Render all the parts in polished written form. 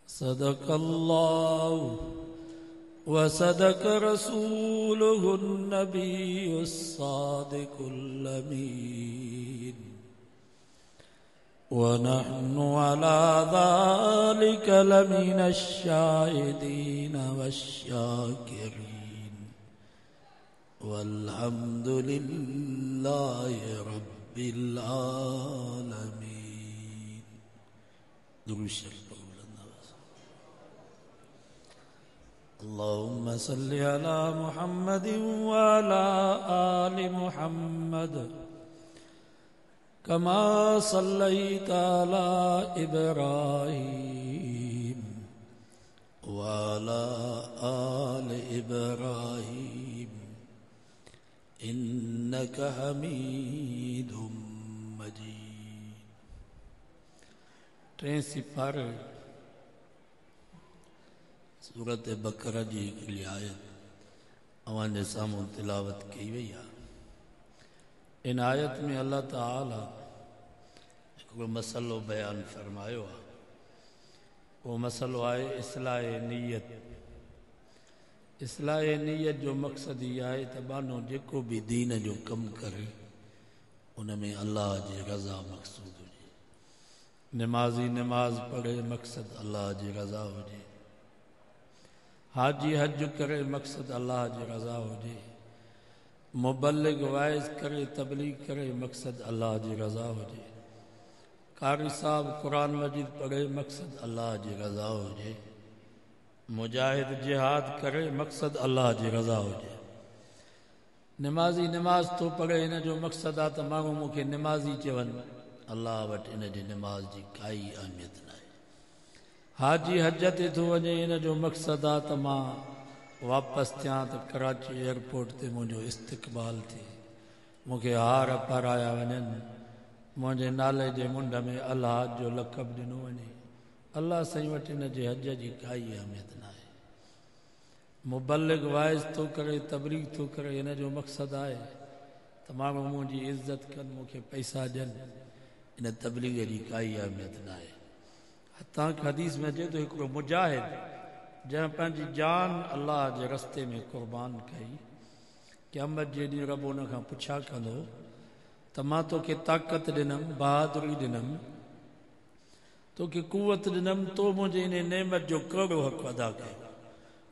सदक़ल्लाहु व सदक़ रसूलुहुन नबियुस सादिकुल अमीन व नहनु अला ज़ालिका लमिनश शाहिदीन वश्शाकिरीन वल्हम्दुलिल्लाहि रब्बिल आलमीन। दुरूद शरीफ अल्लाहुम्मा सल्लि अला मुहम्मदिन व अला आलि मुहम्मद कमा सल्लैता अला इब्राहीम व अला आलि इब्राहीम इन्नका हमीदुम मजीद। 83 पारे सूरत बकरा जी हिकिड़ी आयत अवांजे साम्हूं तिलावत कई वई आहे। इन आयत में अल्लाह ताला हिकिड़ो मसलो बयान फरमायो आहे। वो मसलो आहे इस्लाह नीयत। इस्लाह नीयत जो मक़सद ही आहे त बानो जेको भी दीन जो कमु करे उन में अल्लाह जी रज़ा मक़सूद हुजे। नमाज़ी नमाज़ पढ़े मक़सद अल्लाह जी रज़ा हुजे। हाजी हज करे मक़सद अल्लाह जी रज़ा हुजे। मुबल्लिग वाइज़ करे तबलीग करे मक़सद अल्लाह जी रज़ा हुजे। कारी साहब कुरान मजीद पढ़े मक़सद अल्लाह जी रज़ा हुजे। मुजाहिद जिहाद करे मक़सद अल्लाह जी रज़ा हुजे। नमाज़ी नमाज तो पढ़े इन जो मक़सद आहे त माण्हू मूंखे नमाज़ी चवनि, अल्लाह वटि इन जी नमाज जी काई अहमियत न आहे। हाजी हज ते थो वञे इन जो मक़सद आहे त मां वापसि थियां त कराची एयरपोर्ट ते मुंहिंजो इस्तक़बाल थिए, मूंखे हार पाराया वञनि, मुंहिंजे नाले जे मुंड में अल्लाह जो लक़ब ॾिनो वञे। अल्लाह साईं वटि इन जे हज जी काई अहमियत न आहे। मुबल्लिग वाइज़ थो करे तबलीग थो करे इन जो मक़सद आहे त माण्हू मुंहिंजी इज़त कनि, मूंखे पैसा ॾियनि। इन तबलीग जी काई अहमियत न आहे। हतां हदीस में अचे तो हिकिड़ो मुजाहिद जंहिं पंहिंजी जान अल्लाह जे रस्ते में क़ुर्बान कई, क़यामत जे ॾींहुं रब उन खां पुछा कंदो त मां तोखे ताक़त ॾिनमि, बहादुरी ॾिनमि, तोखे कुवत ॾिनमि, तो मुंहिंजे इन नेमत जो कहिड़ो हक़ अदा कयो?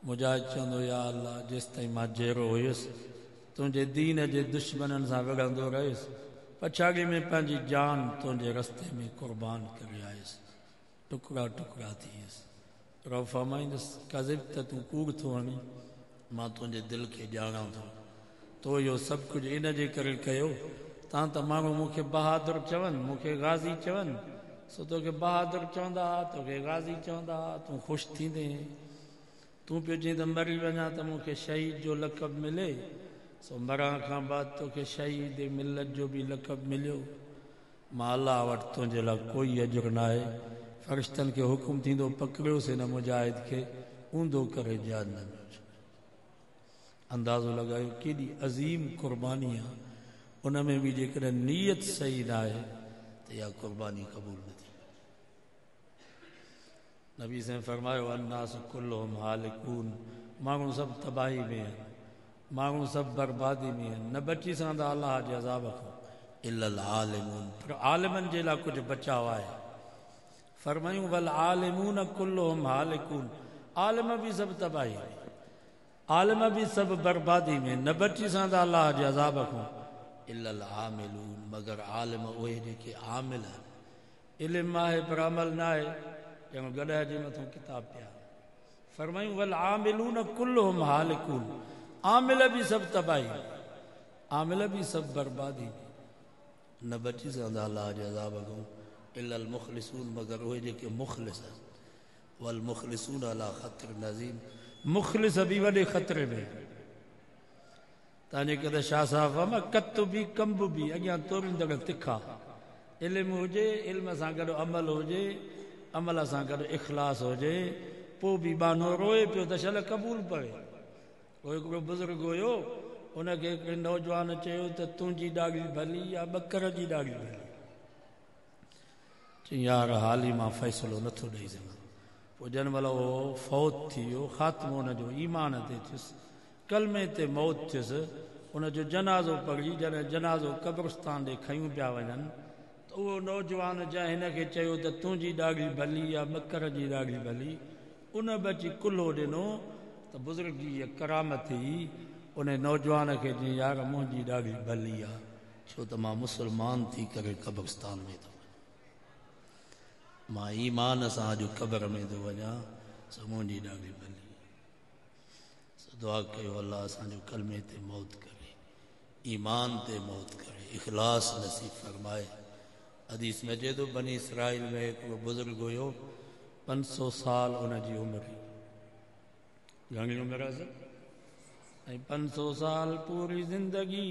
मुजाहिद चवंदो या अल्लाह, जेसि ताईं मां जहिड़ो हुयुसि तुंहिंजे दीन जे दुश्मननि सां विढ़ंदो रहियुसि, पछाड़ीअ में पंहिंजी जान तुंहिंजे रस्ते में क़ुर्बान करे आयुसि, टुकड़ा टुकड़ा थी वियुसि। रब फरमाईंदुसि कज़िब त तूं कूड़ थो हणी, मां तुंहिंजे दिलि खे ॼाणां थो, तो इहो सभु कुझु इन जे करे कयो तां त माण्हू मूंखे बहादुर चवनि, मूंखे गाज़ी चवनि, सो तोखे बहादुर चवंदा, तोखे गाज़ी चवंदा, तूं ख़ुशि थींदे। तूं पियो चई त मरी वञा त मूंखे शहीद जो लक़ब मिले, सो मरण खां बाद तोखे शहीद मिलत जो बि लक़ब मिलियो। मां अल्लाह वटि तुंहिंजे लाइ कोई अजुर न आहे। फ़रिश्तनि खे हुकुम थींदो पकड़ियोसीं हिन मुजाहिद खे, ऊंधो करे जहन्नम में विझो। अंदाज़ो लॻायो केॾी अज़ीम क़ुर्बानी आहे। उन में बि जेकॾहिं नीयत सही न आहे त इहा क़ुर्बानी क़बूल न थी। नबी साईं फरमायो अन्नास कुल्लुहुम हालिकून, माण्हू सभु तबाही में आहिनि, माण्हू सभु बर्बादी में आहिनि, न बची सघंदा अल्लाह जे अज़ाब खां इल्लल आलिमून, पर आलिमनि जे लाइ कुझु बचाव आहे। फरमायूं वल आलिमून कुल्लुहुम हालिकून, आलिम बि सभु तबाही में, आलिम बि सभु बर्बादी में, न बची सघंदा अल्लाह जे अज़ाब खां इल्लल आमिलून, मगर आलिम उहे जेके आमिल आहिनि। इल्मु आहे पर अमल न आहे, ॼण गॾह जे मथां किताब पिया। फरमायूं वल आमिलून कुल्लुहुम हालिकून, आमिल बि सभु तबाही, आमिल बि सभु बर्बादी में, न बची सघंदा अल्लाह जे अज़ाब खां इल्लल मुख़लिसून, मगर उहे जेके मुख़लिस आहिनि। वल मुख़लिसून अला ख़तर नज़ीम, मुख़लिस बि वॾे ख़तरे में। तव्हांजे कदे शाह साहब फरमा कत बि कंब बि अॻियां तोरींदड़ तिखा। इल्मु हुजे, इल्म सां गॾु अमल हुजे, अमल सां गॾु इख़लास हुजे, पोइ बि बानो रोए पियो त शल क़बूल पए। पोइ हिकिड़ो बुज़ुर्ग हुयो, उनखे हिकिड़े नौजवान चयो त तुंहिंजी ॾाढ़ी भली या ॿकर जी ॾाढ़ी भली? चई यार हाली मां फ़ैसिलो नथो ॾेई सघां, पोइ जन महिल उहो फौत थी वियो, ख़ात्मो हुनजो ईमान ते थियुसि, कलमे ते मौत थियुसि, हुनजो जनाज़ो पढ़ी जॾहिं जनाज़ो क़ब्रिस्तान ॾे खयूं पिया वञनि त उहो नौजवान जंहिं हिनखे चयो त तुंहिंजी ॾाढी भली या ॿकर जी ॾाढी भली, उन बि अची कुल्हो ॾिनो त बुज़ुर्ग जी इहा करामत हुई। उन नौजवान खे चई यार मुंहिंजी ॾाढी भली आहे, छो त मां मुस्लमान थी करे क़ब्रिस्तान में थो वञा, मां ईमान सां अॼु क़ब्र में थो वञा, सो मुंहिंजी ॾाढी भली। दुआ कयो अल्लाह असांजो कलमे ते मौत करे, ईमान ते मौत करे, इखलास नसीब फरमाए। हदीस में अचे थो बनी इसराइल में हिकिड़ो बुज़ुर्ग हुयो, 500 साल उनजी उमिरि, घणी उमिरि आहे, ऐं 500 साल पूरी ज़िंदगी,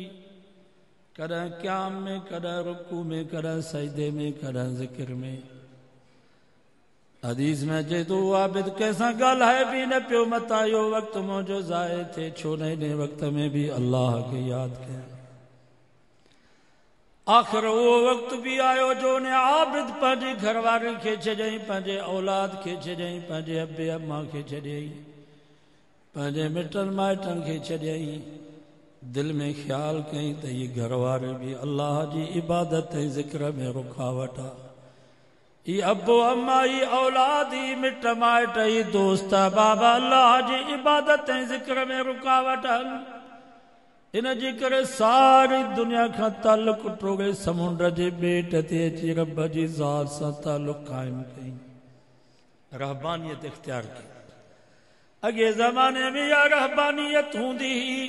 कॾहिं क़याम में, कॾहिं रुकू में, कॾहिं सजदे में, कॾहिं ज़िक्र में। हदीस में अचे थो आबिद कंहिंसां ॻाल्हाए बि न पियो, मता इहो वक़्तु मुंहिंजो ज़ाए थिए, छो न हिन वक़्त में बि अल्लाह खे यादि कयां। आख़िर उहो वक़्तु बि आयो जो उन आबिद पंहिंजी घरवारी खे छॾियईं, पंहिंजे औलाद खे छॾियईं, पंहिंजे अबे अम्मा खे छॾियईं, पंहिंजे मिटनि माइटनि खे छॾियईं। दिलि में ख़्यालु कयईं त इहे घरवारी बि अल्लाह जी इबादत ऐं ज़िक्र में रुकावट आहे। ई अबो अम्मा, ई औलाद, ई मिट माइट, ई दोस्त बाबा अल्लाह जी इबादत ऐं ज़िक्र में रुकावट आहिनि। इन जे करे सारी दुनिया खां तालुक टोड़े समुंड जे ॿेट ते अची रब जी ज़ात सां तालुक क़ाइमु कयईं, रहबानियत इख्तियार कई। अॻे ज़माने में इहा रहबानियत हूंदी हुई,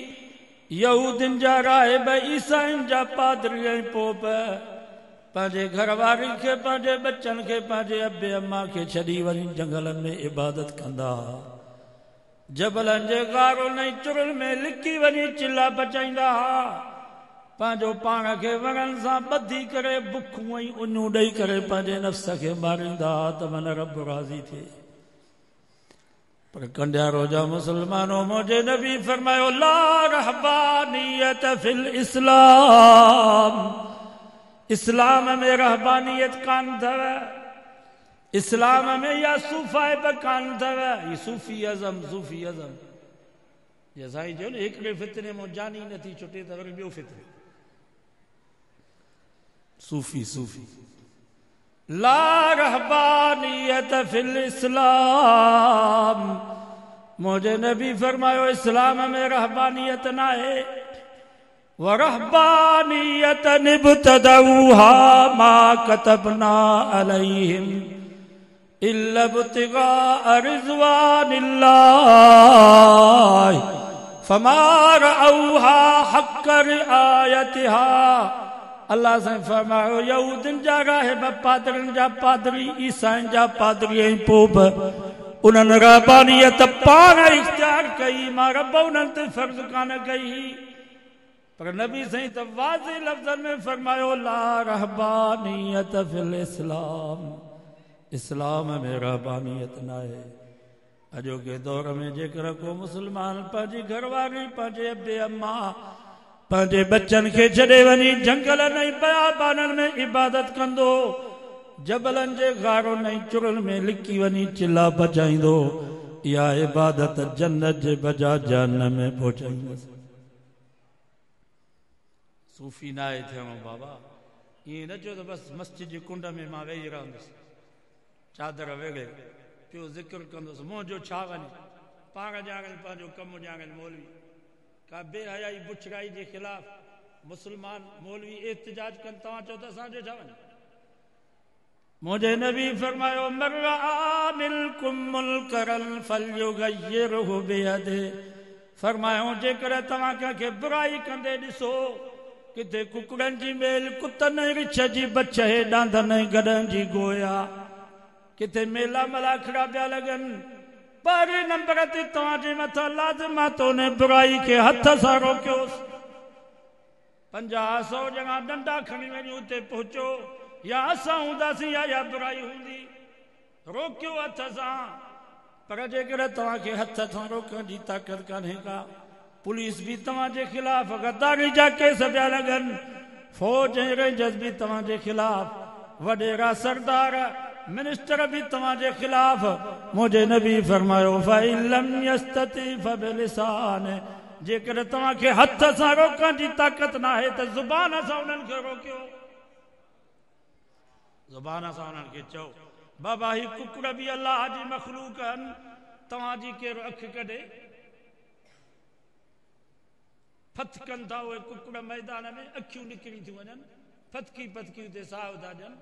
यहूदियुनि जा राहिब, ईसाइनि जा पादरी ऐं पोप पंहिंजे घरवारी खे, पंहिंजे बच्चनि खे, पंहिंजे अबे अम्मा खे छॾी वञी जंगलनि में इबादत कंदा, जबलनि जे गारों ऐं चुरनि में लिकी वञी चिला पचाईंदा, पंहिंजो पाण खे वणनि सां ॿधी करे बुखूं ऐं उञूं ॾेई करे पंहिंजे नफ़्स खे मारींदा त मन रब राज़ी थिए। पर कंडियारो जा मुसलमानों, मुंहिंजे नबी फरमायो ला रहबानियत फिल इस्लाम, इस्लाम में रहबानियत कान अथव, इस्लाम में या सूफ़ाइब कान अथव। ही सूफ़ी अज़म, सूफ़ी अज़म जे साईं चयो न हिकिड़े फितरे में जानी नथी छुटे त वरी ॿियो फितरो, सूफ़ी सूफ़ी। ला रहबानियत फिल इस्लाम, मुंहिंजे नबी फरमायो इस्लाम में रहबानियत न आहे। वरहबानियत निब्तदऊहा मा कतबना अलैहिम इल्ला इब्तिगा रिज़वानिल्लाह फमा रअऊहा हक़ रिआयतिहा। अल्लाह साईं फरमायो यहूदियुनि जा राहिब, पादरनि जा पादरी, ईसाइनि जा पादरी ऐं पोप, उन्हनि रहबानियत पाण इख्तियार कई, मां रब उन्हनि ते फर्ज़ कान कई। पर नबी साईं त वाज़े लफ़्ज़नि में फरमायो ला रहबानियत फिल इस्लाम, इस्लाम में रहबानियत न आहे। अॼोके दौर में जेकर को मुसलमान पंहिंजी घरवारी, पंहिंजे अबे अम्मा, पंहिंजे बच्चनि खे छॾे वञी जंगलनि ऐं बयाबाननि में इबादत कंदो, जबलनि जे गारों ऐं चुरनि में लिकी वञी चिला पचाईंदो, इहा इबादत जन्नत जे बजाय जहन्नम में पहुचाईंदसि। सूफ़ी न आहे थियणो बाबा, ईअं न चयो त बसि मस्जिद जी कुंड में मां वेही रहंदुसि, चादर वेड़े पियो ज़िक्र कंदुसि, मुंहिंजो छा वञे, पाण ॼाणनि पंहिंजो कमु ॼाणनि। मौलवी का बेहयाई बुछड़ाई जे ख़िलाफ़ मुसलमान मौलवी एहतिजाज कनि, तव्हां चओ त असांजो छा वञे। मुंहिंजे नबी फरमायो मर मिनकुम मुनकरन फलयुगय्यिरहु बियदिही, फरमायो जेकर तव्हां कंहिंखे बुराई कंदे ॾिसो, किथे कुकड़नि जी मेल, कुतनि ऐं रिछ जी बछ, डांदनि ऐं गॾनि जी गोया, किथे मेला मलाखड़ा पिया लॻनि, पहिरें नंबर ते तव्हांजे मथां लाज़िम आहे त उन बुराई खे हथ सां रोकियोसि। 50-100 ॼणा डंडा खणी वञी उते पहुचो, या असां हूंदासीं या बुराई हूंदी, रोकियो हथ सां। पर जेकर तव्हांखे हथ सां रोकण जी ताक़त कान्हे का, पुलिस भी तव्हांजे ख़िलाफ़ गद्दारी जा केस पिया लॻनि, फौज ऐं रेंजर्स भी तव्हांजे ख़िलाफ़, वॾेरा सरदार मिनिस्टर भी तव्हांजे खिलाफ मुझे नबी फरमायो फ़इन लम यस्तति फबिलिसान जेकर तव्हांखे हथ सां रोकण जी ताक़त ना है तो ज़ुबान सां उन्हनि खे रोकियो ज़ुबान सां उन्हनि खे चओ बाबा ही कुकुड़ भी अल्लाह जी मखलूक आहिनि तव्हांजी केरु अख कढे फथ कनि था उहे कुकुड़ मैदान में अखियूं निकिरी थियूं वञनि फतकी फतकी उते साहु था ॾियनि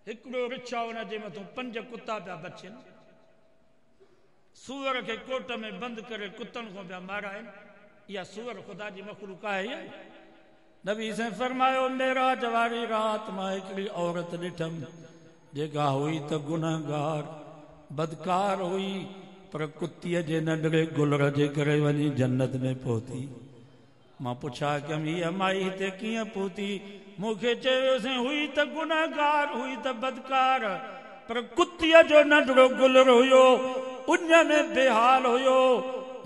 हिकिड़ो रिछा हुन जे मथां 5 कुता पिया बचनि सूअर खे कोट में बंदि करे कुतनि खां पिया माराइनि इहा सूअर ख़ुदा जी मखलूक आहे नबी साईं फरमायो मेराज वारी राति मां हिकिड़ी औरत ॾिठमि जेका हुई त गुनहगार बदकार हुई पर कुतीअ जे नंढड़े गुलर जे करे वञी जन्नत में पहुती मां पुछा कयमि हीअ माई हिते कीअं पहुती मूंखे चयोसीं हुई त गुनहगार हुई त बदकार पर कुतीअ जो नंढड़ो गुलर हुयो उन में बेहाल हुयो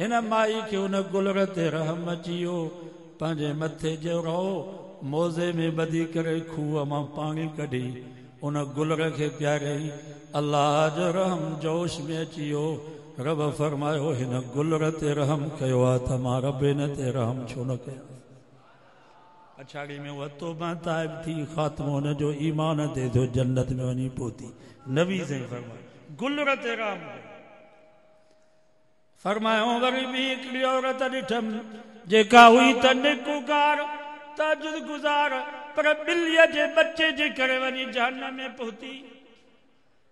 हिन माई खे उन गुलर ते रहम अची वियो पंहिंजे मथे जो रहो मोज़े में ॿधी करे खूह मां पाणी कढी उन गुलर खे प्यारियई अल्लाह जो रहम जोश में अची वियो रब फरमायो हिन गुलर ते रहम कयो आहे त मां रब हिन ते रहम छो न कयां पछाड़ी में उहा तौबा ताइब थी ख़ात्मो हुन जो ईमान ते थियो जन्नत में वञी पहुती नबी साईं फरमायो गुलर ते रहम फरमायो वरी बि हिकिड़ी औरत ॾिठमि जेका हुई त नेकुकार ताजुद गुज़ार पर ॿिलीअ जे बच्चे जे करे वञी जहन्नम में पहुती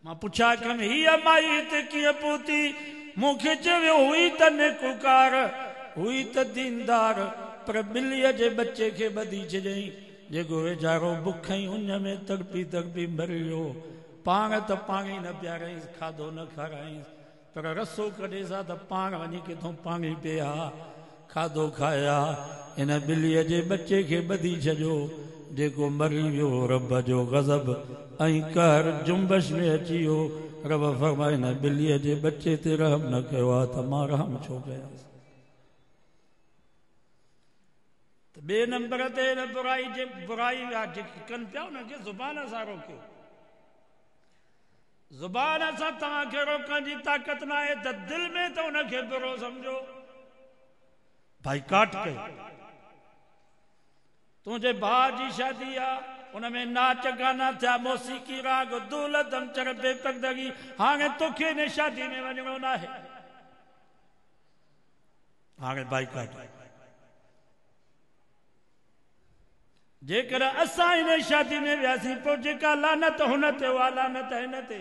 मां पुछा कयमि हीअ माई हिते कीअं पहुती मूंखे चयो हुई त नेकुकार हुई त दीनदार पर ॿिलीअ जे बच्चे खे ॿधी छॾियईं जेको वेचारो बुख ई उन में तड़पी तड़पी मरी वियो पाण त पाणी न पियाराईंसि खाधो न खाराईंसि पर रसो कढे सां त पाण वञी किथां पाणी पिया खाधो खाया हिन ॿिलीअ जे बच्चे खे ॿधी छॾियो जेको मरी वियो रब जो गज़ब ऐं कहर जुम्बश में अची वियो रब फरमाए हिन ॿिलीअ जे बच्चे ते रहम न कयो आहे त मां रहम छो कयां त ॿिए नंबर ते हिन बुराई जेकी कनि पिया उनखे ज़ुबान सां रोकियो ज़ुबान सां तव्हांखे रोकण जी ताक़त न आहे त दिलि में त उनखे बुरो सम्झो बाइकाट कयो तुंहिंजे भाउ जी शादी आहे उन में नाच गाना थिया मौसीकी राग दौलत चढ़ बेपरदगी हाणे तोखे हिन शादी में वञणो न आहे हाणे बाइकाट जेकर असां हिन शादी में वियासीं पोइ जेका लानत हुन ते उहा लानत हिन ते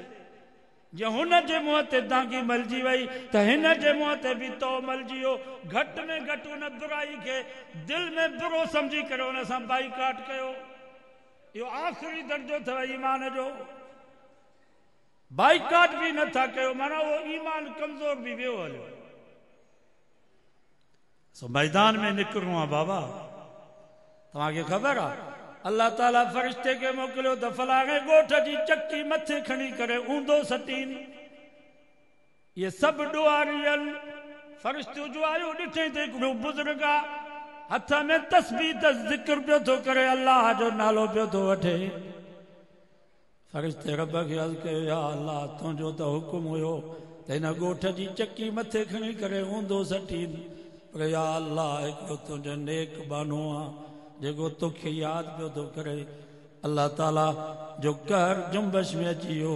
जे हुन जे मुंहं ते दागी मलजी वई त हिन जे मुंहं ते बि तो मलजी वियो घटि में घटि हुन बुराई खे दिलि में बुरो सम्झी करे हुन सां बाइकाट कयो इहो आख़िरी दर्जो अथव ईमान जो बाइकाट बि नथा कयो माना उहो ईमान कमज़ोर बि वियो हलियो सो मैदान में निकिरणो आहे बाबा तव्हांखे ख़बर आहे अल्लाह ताला फ़रिश्ते खे मोकिलियो त फलाणे ॻोठ जी चकी मथे खणी करे ऊंधो सटीन इहे सभु ॾुआरियल फ़रिश्तियूं जो आयो ॾिठे त हिकिड़ो बुज़ुर्ग आहे हथ में तस्बीह त ज़िक्र पियो थो करे अल्लाह जो नालो पियो थो वठे फ़रिश्ते रब खे अर्ज़ु कयो या अल्लाह तुंहिंजो त हुकुम हुयो त हिन ॻोठ जी चकी मथे खणी करे ऊंधो सटीन पर या अल्लाह हिकिड़ो तुंहिंजो नेक बानो आहे जेको तोखे यादि पियो थो करे अल्लाह ताला जो कहर जुम्बश में अची वियो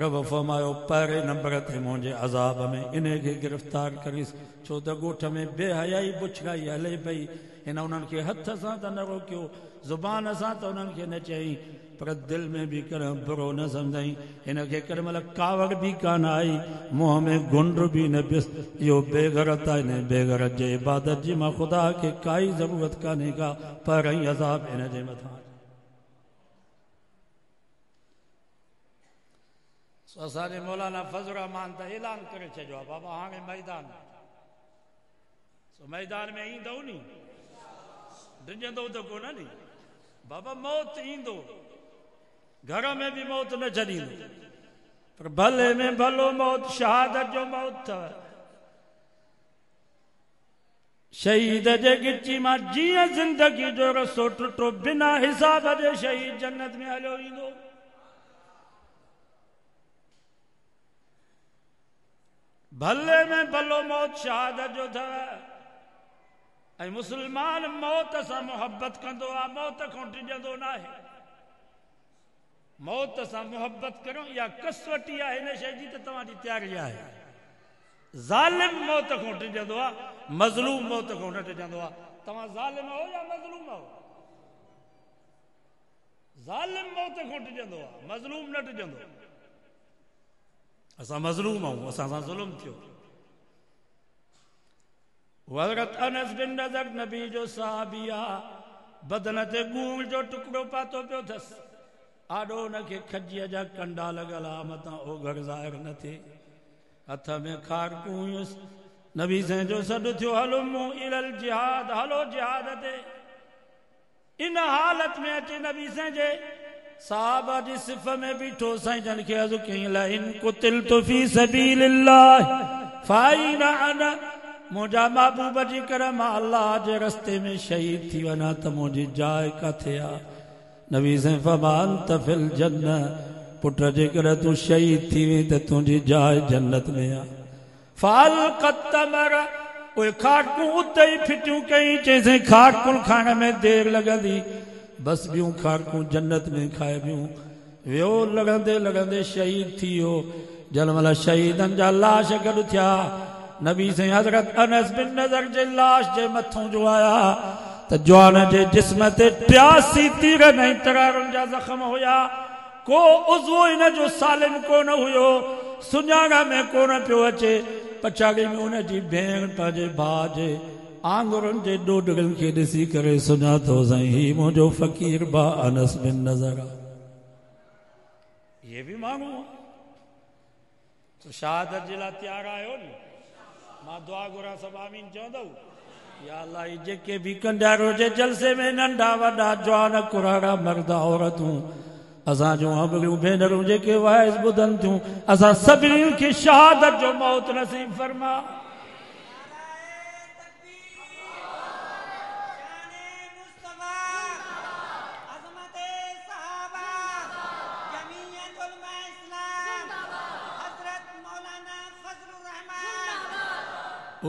रब फरमायो पहिरें नंबर ते मुंहिंजे अज़ाब में इन खे गिरफ़्तार करीस छो त ॻोठ में बेहयाई बुछड़ाई हले पई हिन उन्हनि खे हथ सां त न रोकियो ज़ुबान सां त उन्हनि खे न चई पर दिलि में बि कॾहिं बुरो न सम्झई हिन खे केॾी महिल कावड़ बि कान आई मुंहं में गुंड बि न पियुसि इहो बेग़रत आहे हिन बेग़रत जे इबादत जी मां ख़ुदा खे काई ज़रूरत कान्हे का पर ई अज़ाब हिन जे मथां असांजे मौलाना फज़ल रहमान त ऐलान करे छॾियो आहे बाबा हाणे मैदान में ईंदव नी डिॼंदो त कोन नी बाबा मौत ईंदो घर में भी मौत न छॾींदो पर भले में भलो मौत शहादत जो मौत अथव शहीद जे गिची मां जीअं ज़िंदगी जो रस्तो टुटो बिना हिसाब जे शहीद जन्नत में हलियो ईंदो भले में भलो मौत शहादत जो था। ऐं मुसलमान मौत से मोहब्बत कंदो आ, मौत को टिजंदो ना है। मौत से मोहब्बत करो या कसवटी है इन शइ जी, तो तव्हांजी तैयारी है। ज़ालिम मौत को टिजंदो आ, मज़लूम मौत को न टिजंदो आ। तव्हां ज़ालिम हो या मज़लूम हो? ज़ालिम मौत को टिजंदो आ, मज़लूम न टिजंदो। असां मज़लूम आहियूं, असां सां ज़ुल्म थियो। हज़रत अनस बिन नज़र नबी जो सहाबी आहे, बदन ते गूंग जो टुकड़ो पातो पियो अथसि। आॾो हुनखे खजीअ जा कंडा लॻल आहे, मथां ओघर ज़ाहिर न थिए, हथ में खारकूं हुयुसि। नबी साईं जो सॾु थियो, हलो मूं इलल जिहाद, हलो जिहाद ते। इन हालत में अचे नबी साईं जे साहबा जी सिफ़ में बीठो, साईं जन खे अर्ज़ु कयईं, ला इन कुतिलतु फी सबीलिल्लाह फाइन अना, मुंहिंजा महबूब जी कर मां अल्लाह जे रस्ते में शहीद थी वञा त मुंहिंजी जाइ किथे आहे? नबी साईं फरमान त फिल जन्नह, पुट जेकर तूं शहीद थी वई त तुंहिंजी जाइ जन्नत में आहे। फाल कतमर, उहे खाटकूं उते ई फिटियूं कई। चईं खाटकुनि खाइण में देरि लॻंदी, बस ॿियूं खाटकूं जन्नत में खाए ॿियूं। वियो लॻंदे लॻंदे शहीद थी वियो। जंहिं महिल शहीदनि जा लाश गॾु थिया, नबी साईं हज़रत अनस बिन नज़र जे लाश जे मथां जो आया त जवान जे जिस्म ते 83 तीर ऐं तरारुनि जा ज़ख़्म हुया। को उज़्व हिन जो सालिम कोन हुयो, सुञाण में कोन पियो अचे। पछाड़ी में उनजी भेण पंहिंजे भाउ जे आंगुरनि जे ॾोॾड़नि खे ॾिसी करे सुञातो, साईं ही मुंहिंजो फ़क़ीर भाउ अनस बिन नज़र आहे। ये बि माण्हू आहे। शहादत जे लाइ तयारु आहियो नी? मां दुआ घुरां, सभु आमीन चवंदव? या अल्लाह, जेके बि कंडारो जे जलसे में नंढा वॾा जवान कुराड़ा मर्द औरतूं, असां जूं अबलियूं भेनरूं जेके वाइस ॿुधनि थियूं, असां सभिनी खे शहादत जो मौत नसीब फरमा।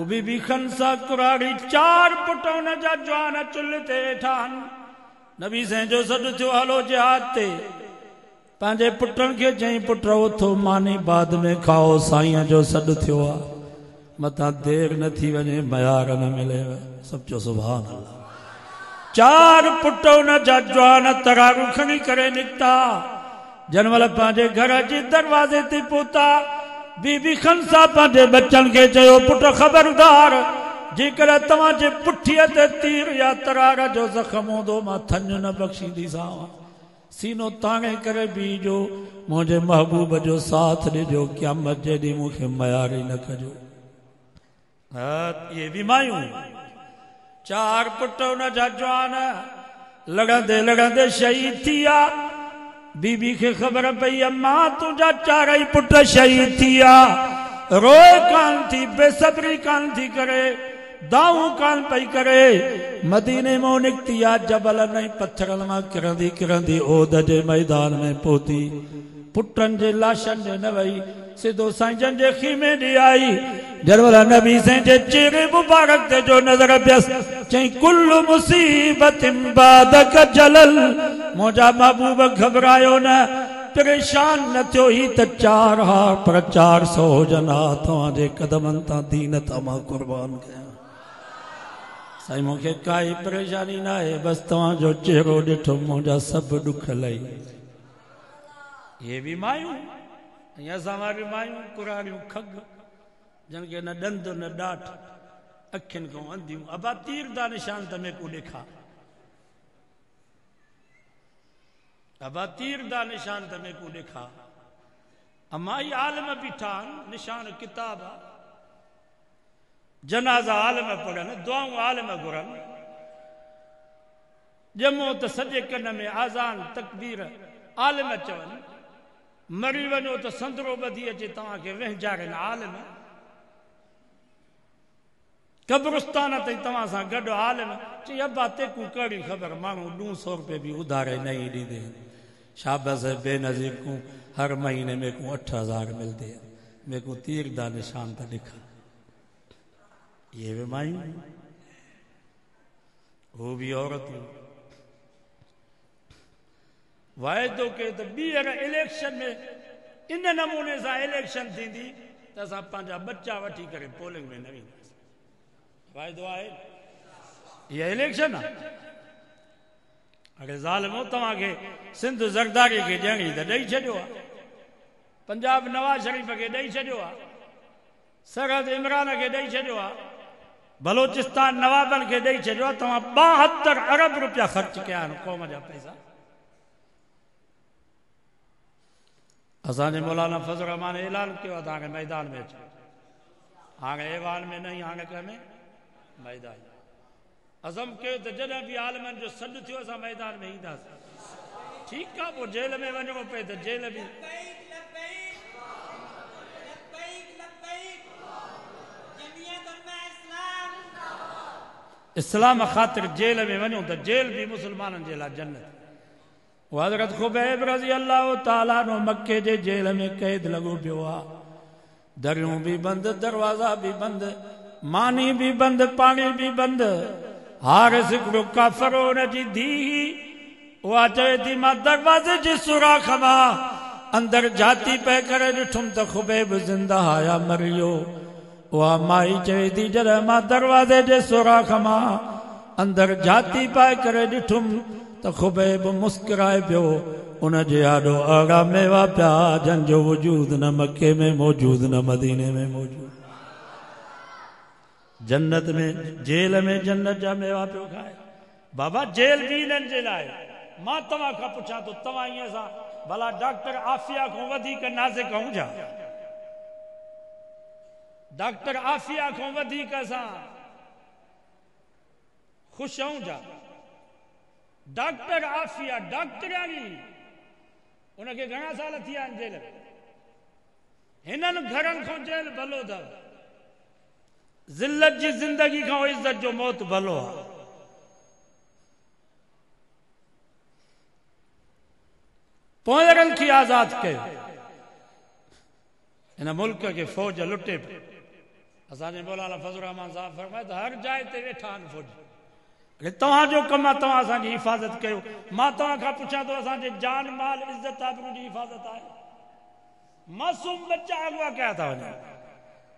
भी खनसा कुराड़ी 4 पुट उन जा जवान चुल्ह ते वेठा आहिनि। नबी साईं जो सॾु थियो, हलो जिहाद ते। पंहिंजे पुटनि खे चई, पुट उथो मानी बाद में खाओ, साईं जो सॾु थियो आहे, मथां देरि न थी वञे, मयार न मिलेव। सभु चओ सुभान अल्लाह। 4 पुट उन जा जवान तरारू खणी करे निकिता। जंहिं महिल पंहिंजे घर जे दरवाज़े ते पहुता, बीबी खनसा पंहिंजे बच्चनि खे चयो, पुट ख़बरदार, जेकर तव्हांजे पुठीअ ते तीर या तरार जो ज़ख़्म हूंदो, मां थञ न बख़्शींदीसांव। सीनो ताणे करे बीजो, मुंहिंजे महबूब जो साथ ॾिजो, क़यामत जे ॾींहुं मूंखे मयारी न कजो। इहे बि मायूं। 4 पुट उन जा जवान लॻंदे लॻंदे शहीद थी विया। बीबी खे ख़बर पई, अम्मा तुंहिंजा 4 पुट शहीद थी विया। रोए कान थी, बेसब्री कान थी करे, दाऊं कान पई करे, मदीने में निकिती आ। जबल नहीं पत्थरनि मां किरंदी किरंदी ओद जे मैदान में पहुती। पुटनि जे लाशनि जे न वई, सिधो साईं जन जे खीमे ॾे आई। जरवला नबी साईं जे चेहरे मुबारक ते जो नज़र पियसि, चई, कुल्लु मुसीबतिन बादक जलल। मुंहिंजा महबूब घबरायो न, परेशान न थियो। ही त 4 हा, पर 400 जना तव्हांजे कदमनि तां दीन तां मां कुर्बान कया। साईं मूंखे काई परेशानी न आहे, बसि तव्हांजो चेहरो ॾिठो, मुंहिंजा सभु ॾुख लही। ये भी मायूं, असां वारियूं मायूं कुराड़ियूं खग, जन के न ॾंद न ॾाठ, अखियुनि खां अंधियूं। अबा तीर दा निशान तमें को ॾेखा, अबा तीर दा निशान तमें को ॾेखा। अमाई आलम बीठा निशान किताब, जनाज़ा आलम पढ़नि, दुआऊं आलम घुरनि। ॼमो त सॼे कन में आज़ान तकबीर आलम चवनि, मरी वञो त संदरो ॿधी अचे तव्हांखे वहिंजारनि आलम। कब्रस्तान ताईं तव्हां सां गॾु आलम। चई, अब्बा तेकू कहिड़ी ख़बर, माण्हू 200 रुपए बि उधारे न ई ॾींदे। शाबस बेनज़ीर को हर महीने में को 8000 मिलते। मेरे को तीर दा निशान था दिखा ये भी माई वो भी औरत वायदो के तो ॿीहर इलेक्शन में इन नमूने से इलेक्शन थींदी तो असां पंहिंजा बच्चा वठी करे पोलिंग में न वेंदासीं वायदो आहे ये इलेक्शन आहे अरे ज़ालिमो तव्हांखे सिंध ज़रदारी खे ॾियणी त ॾेई छॾियो आहे पंजाब नवाज़ शरीफ़ खे ॾेई छॾियो आहे सरहद इमरान खे ॾेई छॾियो आहे बलोचिस्तान नवाबन खे ॾेई छॾियो आहे तव्हां 72 अरब रुपया ख़र्च कया आहिनि क़ौम जा पैसा असांजे मौलाना फज़ल रहमान ऐलान कयो आहे तव्हांखे मैदान में अचो हाणे ऐवान में न हाणे कंहिंमें मैदान अज़म कयो त जॾहिं बि आलमनि जो सॾु थियो असां मैदान में ईंदासीं ठीकु आहे पोइ जेल में वञिणो पए त जेल बि इस्लाम ख़ातिर जेल में वञूं त जेल बि मुस्लमाननि जे लाइ जन्नत हज़रत ख़ुबैब रज़ी अल्लाह ताला नो मक्के जे जेल में क़ैद लॻो पियो आहे दरियूं बि बंदि दरवाज़ा बि बंदि मानी बि बंदि पाणी बि बंदि हारिस हिकिड़ो काफ़र हुन जी धीउ उहा चवे थी मां दरवाज़े जे सुराख मां अंदरि जाती पए करे ॾिठुमि त ख़ुबैब ज़िंदा आया मरियो उहा माई चवे थी जॾहिं मां दरवाज़े जे सुराख मां अंदरि जाती पाए करे ॾिठुमि त ख़ुबैब मुस्कुराए पियो उन जे आॾो अहिड़ा मेवा पिया जंहिंजो वजूद न मके में मौजूद न मदीने में मौजूद जन्नत में जेल में जन्नत जा मेवा पियो खाए बाबा जेल बि इन्हनि जे लाइ मां तव्हां खां पुछां थो तव्हां ईअं सां भला डॉक्टर आफ़िया खां वधीक नाज़िक आहियूं छा डॉक्टर आफ़िया खां वधीक असां ख़ुशि आहियूं छा डॉक्टर आफ़िया डॉक्टरानी उनखे घणा साल थी विया आहिनि जेल में हिननि घरनि खां जेल भलो अथव ज़िल्लत जी ज़िंदगी खां इज़त जो मौत भलो आहे पोयरनि खे आज़ाद कयो हिन मुल्क खे फ़ौज लुटे पियो असांजे मौलाना फज़ल रहमान साहब फरमाए त हर जाइ ते वेठा आहिनि फ़ौज तव्हांजो कमु आहे तव्हां असांजी हिफ़ाज़त कयो मां तव्हां खां पुछां थो असांजे जान माल इज़त आबरू जी हिफ़ाज़त आहे मासूम बच्चा अगवा कया था वञनि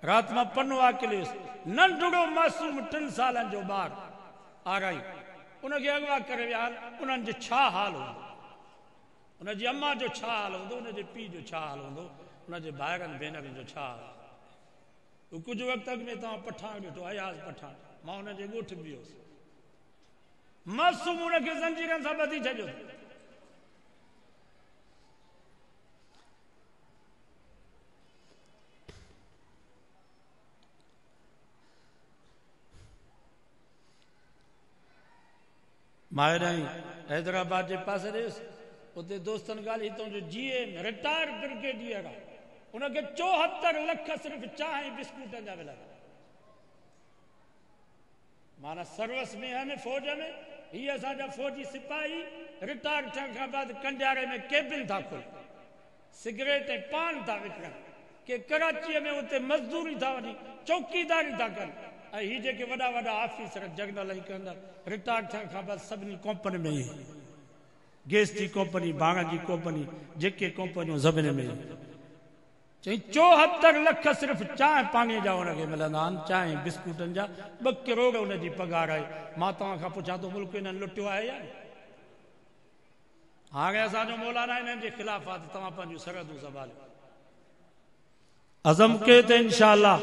राति मां पनो आकिलियुसि नंढड़ो मासूम 3 सालनि जो ॿार आराई उनखे अगवा करे विया उन्हनि जो छा हाल हूंदो उनजी अम्मा जो छा हाल हूंदो उनजे पीउ जो छा हाल हूंदो उनजे भाइरनि भेनरनि जो छा हाल कुझु वक़्त अॻु में तव्हां पठान ॾिठो अयाज़ पठान मां हुनजे ॻोठ बि हुयुसि मासूम उनखे ज़ंजीरनि सां ॿधी छॾियो मां हेॾां हैदराबाद जे पासे ॾियुसि उते दोस्तनि ॻाल्हि तुंहिंजो GM रिटायर ब्रिगेडियर आहे उनखे 74 लख सिर्फ़ु चांहि बिस्कुटनि जा मिलंदा माना सर्विस में आहिनि फ़ौज में हीअ असांजा फ़ौजी सिपाही रिटायर थियण खां बाद कंडियारे में केबिन था खोलनि सिगरेट ऐं पान था विकिणनि के कराचीअ में उते मज़दूरी था वञी चौकीदारी था कनि ऐं हीअ जेके वॾा वॾा ऑफिसर जनरल ऐं कंदा रिटायर थियण खां बाद सभिनी कंपनी में गैस जी कंपनी भाङ जी कंपनी जेके कंपनियूं सभिनी में चई 74 लख सिर्फ़ु चांहि पाणीअ जा हुनखे मिलंदा आहिनि चांहि बिस्कुटनि जा 2 करोड़ हुनजी पघार आहे मां तव्हां खां पुछां थो मुल्क हिननि लुटियो आहे या हाणे असांजो मौलाना हिननि जे ख़िलाफ़ आहे त तव्हां पंहिंजूं सरहदूं संभालियो अज़म कयो त इंशाअल्लाह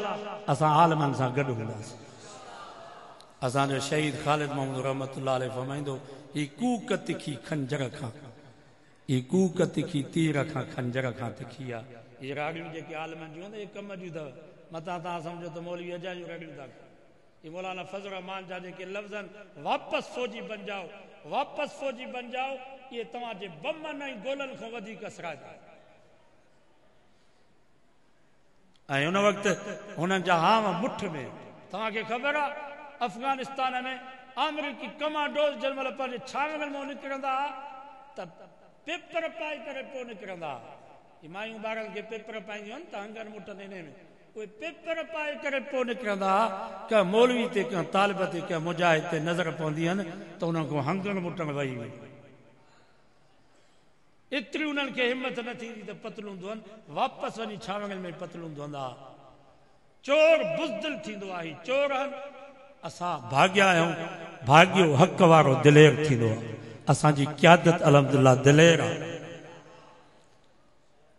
असां आलमनि सां गॾु हूंदासीं असांजो शहीद ख़ालिद महमूद रहमतुल्लाह अलैह फरमाईंदो ही कूक तिखी खंजर खां ही कूक तिखी तीर खां खंजर खां तिखी आहे ये रागियूं जेके आलमनि जूं आहिनि कम जूं अथव मथां तव्हां सम्झो त मौलवी अजा जूं रागियूं था ये मौलाना फज़ल रहमान जा जेके लफ़्ज़ आहिनि वापसि फ़ौजी बन जाओ ये तव्हांजे बमनि ऐं गोलनि खां वधीक असराइत आहे ऐं हुन वक़्तु हुननि जा हाव मुठ में तव्हांखे ख़बर आहे अफ़गानिस्तान में अमेरिकी कमांडोस जंहिंमहिल पंहिंजे छावनि मां निकिरंदा त पेपर पाए करे पोइ निकिरंदा मायूं ॿारनि खे पेपर पाईंदियूं आहिनि त अंगनि मुटनि इन में उहे पेपर पाए करे पोइ निकिरंदा कंहिं मौलवी ते कंहिं तालिब ते कंहिं मुजाहिद ते नज़र पवंदी आहिनि त उन्हनि खां हंगनि मुटनि वही वई एतिरी उन्हनि खे हिमत न थींदी त पतलूं धोअनि वापसि वञी छावरनि में पतलूं धोअंदा चोर बुज़दिल थींदो आहे चोर असां भाग्या आहियूं भाग्यो हक़ वारो दिलेर थींदो आहे असांजी क़यादत अल्हम्दुलिल्लाह दिलेर आहे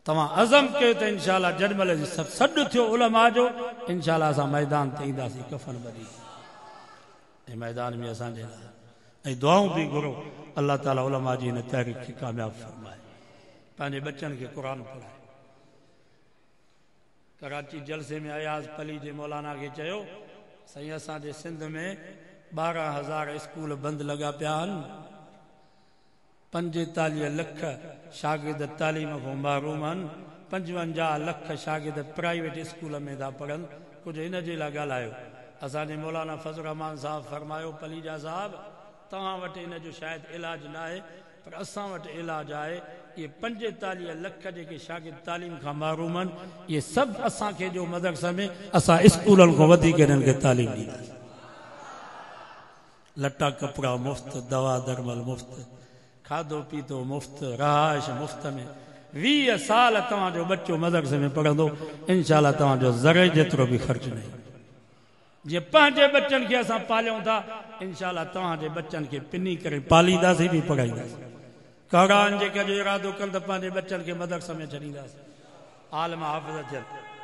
तव्हां अज़म कयो त इंशाअल्लाह जॾहिं जी सॾु थियो उलमा जो इंशाअल्लाह असां मैदान ते ईंदासीं कफ़न भरी ऐं मैदान में असांजे लाइ ऐं दुआऊं बि घुरो अल्लाह ताला उलमा जी हिन तहरीक खे कामयाबु फरमाए पंहिंजे बच्चनि खे क़ुर पढ़ाए कराची जलसे में अयाज़ पली जे मौलाना खे चयो साईं असांजे सिंध में 12,000 स्कूल बंदि लॻा पिया आहिनि 45 लख शागिर्द तालीम खां महरूम आहिनि 55 लख शागिर्द प्राइवेट स्कूल में था पढ़नि कुझु हिन जे लाइ ॻाल्हायो असांजे मौलाना फज़ल रहमान साहब फरमायो पलीजा साहब तव्हां वटि हिन जो शायदि इलाज न आहे पर असां वटि इलाज आहे ये 45 लख जेके शागिर्द तालीम खां महरूम आहिनि इहे सभु असांखे जो मदरसे में असां स्कूलनि खां वधीक हिननि खे तालीम ॾींदासीं लटा कपिड़ा मुफ़्त दवा दरमल मुफ़्त खाधो पीतो मुफ़्त रहाइश मुफ़्त में 20 साल तव्हांजो बच्चो मदरसे में पढ़ंदो इंशाअल्लाह तव्हांजो ज़रे जेतिरो बि ख़र्च न जीअं पंहिंजे बच्चनि खे असां पालियूं था इंशाअल्लाह तव्हांजे बच्चनि खे पिनी करे पालींदासीं बि पढ़ाईंदासीं कड़ान जेके जो इरादो कनि त पंहिंजे बच्चनि खे मदरसे में छॾींदासीं आलिम हाफ़िज़ थियनि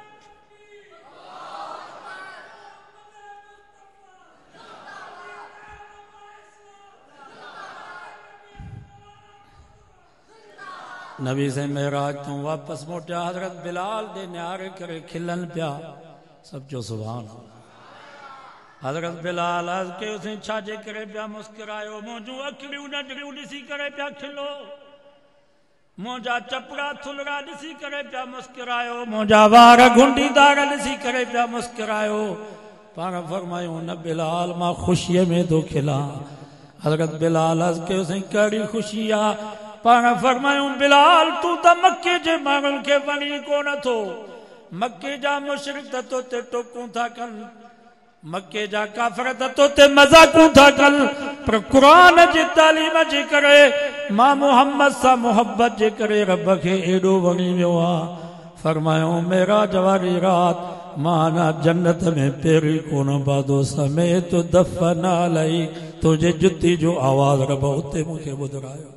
नबी से मेराज तू वापस मोटिया हजरत बिलाल दे न्यारे करे खिलन पिया सब जो सुभान हजरत बिलाल आज के उसे छाजे करे पिया मुस्कुरायो मुंहिंजूं अखियूं नंढड़ियूं ॾिसी करे पिया खिलो मुंहिंजा चपड़ा थुलड़ा ॾिसी करे पिया मुस्कुरायो मुंहिंजा वार गुंडीदार ॾिसी करे पिया मुस्कुरायो पाण फरमायो न बिलाल मां ख़ुशीअ में थो खिलां हजरत बिलाल आज के उसे कहिड़ी ख़ुशी आहे पाण फरमायूं बिलाल तू त मक्के जे माण्हुनि खे वणी कोन थो मक्के जा मुशरिक त तो ते टोकूं था कनि मक्के जा काफ़िर त तो ते मज़ाकूं था कनि पर क़ुरान जी तालीम जे करे मां मोहम्मद सां मोहब्बत जे करे रब खे एॾो वणी वियो आहे फरमायूं मेराज वारी राति मां ना जन्नत में पहिरीं कोन बादो समेत दफ़न अलई तुंहिंजे जुती जो आवाज़ रब उते मूंखे ॿुधायो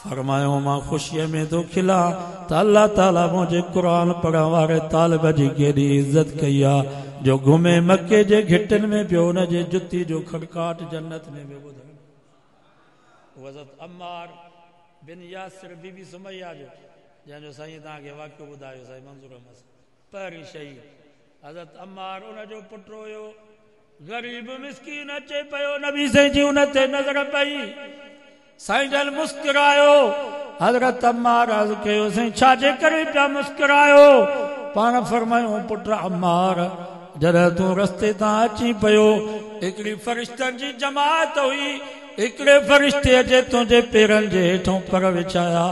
फरमायो मां ख़ुशीअ में थो खिलां त अल्लाह ताला मुंहिंजे क़ुर पढ़ण वारे तालिब जी केॾी इज़त कई आहे जो घुमे मके जे घिटनि में पियो हुन जे जुती जो खड़काट जन्नत में पियो ॿुधण हज़रत अम्मार बिन यासिर बीबी सुमैया जो जंहिंजो साईं तव्हांखे वाक़ियो ॿुधायो साईं मंज़ूर अहमद पहिरीं शहीद हज़रत अम्मार उनजो पुटु हुयो ग़रीब मिस्कीन अचे पियो नबी साईं जी उन ते नज़र पई साईं जन मुस्कुरायो हज़रत अम्मार अर्ज़ कयो साईं छाजे करे पिया मुस्कुरायो पाण फरमायूं पुट अम्मार जॾहिं तूं रस्ते तां अची पियो हिकिड़ी फ़रिश्तनि जी जमात हुई हिकिड़े फ़रिश्ते अचे तुंहिंजे पेरनि जे हेठों पर विछाया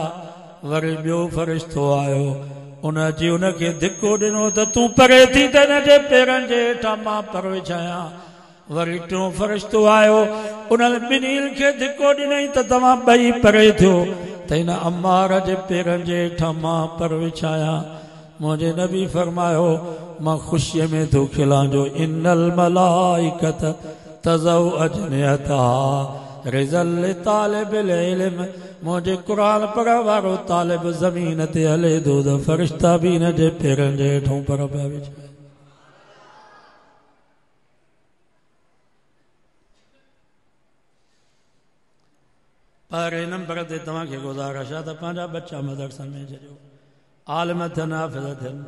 वरी ॿियो फ़रिश्तो आयो उन अची उनखे धिको ॾिनो त तूं परे थी त हिन जे पेरनि जे हेठां मां पर विछाया वरी टियों फ़रिश्तो आयो उन्हनि ॿिन्हिनि खे धिको ॾिनई त तव्हां ॿई परे थियो त हिन अम्मार जे पेरनि जे हेठां मां पर विछाया मुंहिंजे नबी फरमायो मां ख़ुशीअ में थो खिलां जो इन्नल मलाइकत तज़उ अजनियता रिज़ल तालिबिल इल्म मुंहिंजे क़ुर पढ़ण वारो तालिब ज़मीन ते हले थो त फ़रिश्ता बि हिन जे पेरनि जे हेठों पर पिया विछाया पहिरें नंबर ते तव्हांखे गुज़ारिश आहे त पंहिंजा बच्चा मदरसनि में छॾियो आलिम थियनि हाफ़िज़ थियनि